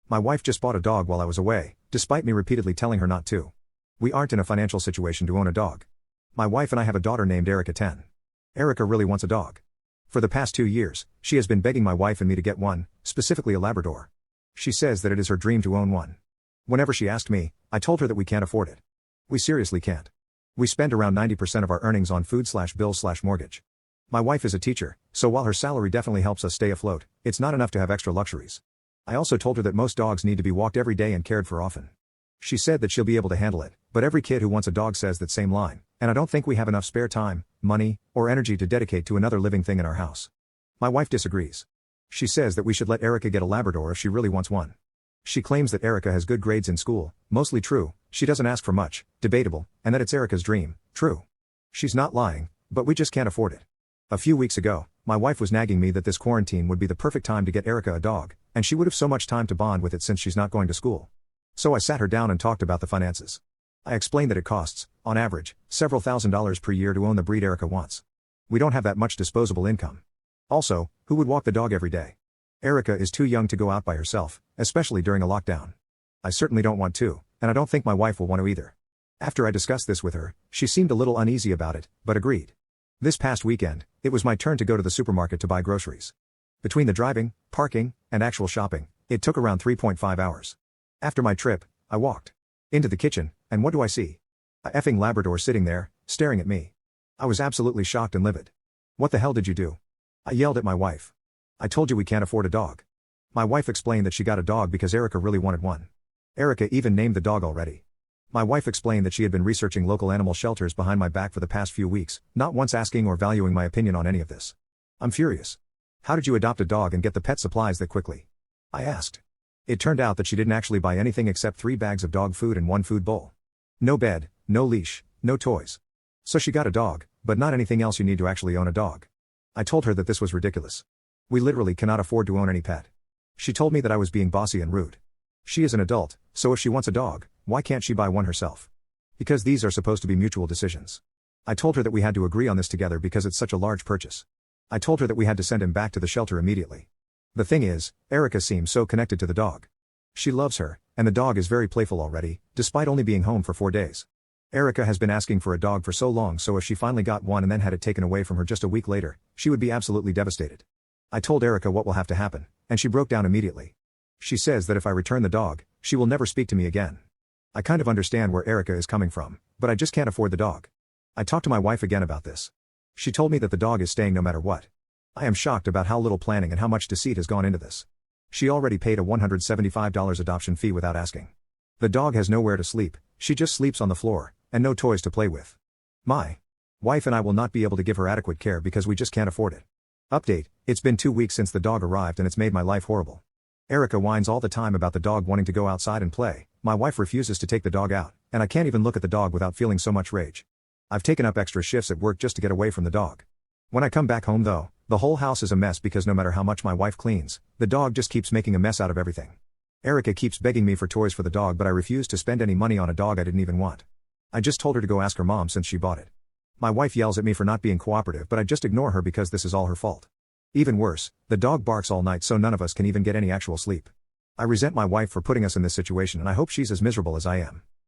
My wife just bought a dog while I was away, despite me repeatedly telling her not to. We aren't in a financial situation to own a dog. My wife and I have a daughter named Erica 10. Erica really wants a dog. For the past 2 years, she has been begging my wife and me to get one, specifically a Labrador. She says that it is her dream to own one. Whenever she asked me, I told her that we can't afford it. We seriously can't. We spend around 90% of our earnings on food/bills/mortgage. My wife is a teacher, so while her salary definitely helps us stay afloat, it's not enough to have extra luxuries. I also told her that most dogs need to be walked every day and cared for often. She said that she'll be able to handle it, but every kid who wants a dog says that same line, and I don't think we have enough spare time, money, or energy to dedicate to another living thing in our house. My wife disagrees. She says that we should let Erica get a Labrador if she really wants one. She claims that Erica has good grades in school, mostly true, she doesn't ask for much, debatable, and that it's Erica's dream, true. She's not lying, but we just can't afford it. A few weeks ago, my wife was nagging me that this quarantine would be the perfect time to get Erica a dog, and she would have so much time to bond with it since she's not going to school. So I sat her down and talked about the finances. I explained that it costs, on average, several $1,000s per year to own the breed Erica wants. We don't have that much disposable income. Also, who would walk the dog every day? Erica is too young to go out by herself, especially during a lockdown. I certainly don't want to, and I don't think my wife will want to either. After I discussed this with her, she seemed a little uneasy about it, but agreed. This past weekend, it was my turn to go to the supermarket to buy groceries. Between the driving, parking, and actual shopping, it took around 3.5 hours. After my trip, I walked into the kitchen, and what do I see? A effing Labrador sitting there, staring at me. I was absolutely shocked and livid. What the hell did you do? I yelled at my wife. I told you we can't afford a dog. My wife explained that she got a dog because Erica really wanted one. Erica even named the dog already. My wife explained that she had been researching local animal shelters behind my back for the past few weeks, not once asking or valuing my opinion on any of this. I'm furious. How did you adopt a dog and get the pet supplies that quickly? I asked. It turned out that she didn't actually buy anything except 3 bags of dog food and 1 food bowl. No bed, no leash, no toys. So she got a dog, but not anything else you need to actually own a dog. I told her that this was ridiculous. We literally cannot afford to own any pet. She told me that I was being bossy and rude. She is an adult, so if she wants a dog, why can't she buy one herself? Because these are supposed to be mutual decisions. I told her that we had to agree on this together because it's such a large purchase. I told her that we had to send him back to the shelter immediately. The thing is, Erica seems so connected to the dog. She loves her, and the dog is very playful already, despite only being home for 4 days. Erica has been asking for a dog for so long, so if she finally got one and then had it taken away from her just a week later, she would be absolutely devastated. I told Erica what will have to happen, and she broke down immediately. She says that if I return the dog, she will never speak to me again. I kind of understand where Erica is coming from, but I just can't afford the dog. I talked to my wife again about this. She told me that the dog is staying no matter what. I am shocked about how little planning and how much deceit has gone into this. She already paid a $175 adoption fee without asking. The dog has nowhere to sleep, she just sleeps on the floor, and no toys to play with. My wife and I will not be able to give her adequate care because we just can't afford it. Update, it's been 2 weeks since the dog arrived and it's made my life horrible. Erica whines all the time about the dog wanting to go outside and play, my wife refuses to take the dog out, and I can't even look at the dog without feeling so much rage. I've taken up extra shifts at work just to get away from the dog. When I come back home though, the whole house is a mess because no matter how much my wife cleans, the dog just keeps making a mess out of everything. Erica keeps begging me for toys for the dog, but I refuse to spend any money on a dog I didn't even want. I just told her to go ask her mom since she bought it. My wife yells at me for not being cooperative, but I just ignore her because this is all her fault. Even worse, the dog barks all night so none of us can even get any actual sleep. I resent my wife for putting us in this situation and I hope she's as miserable as I am.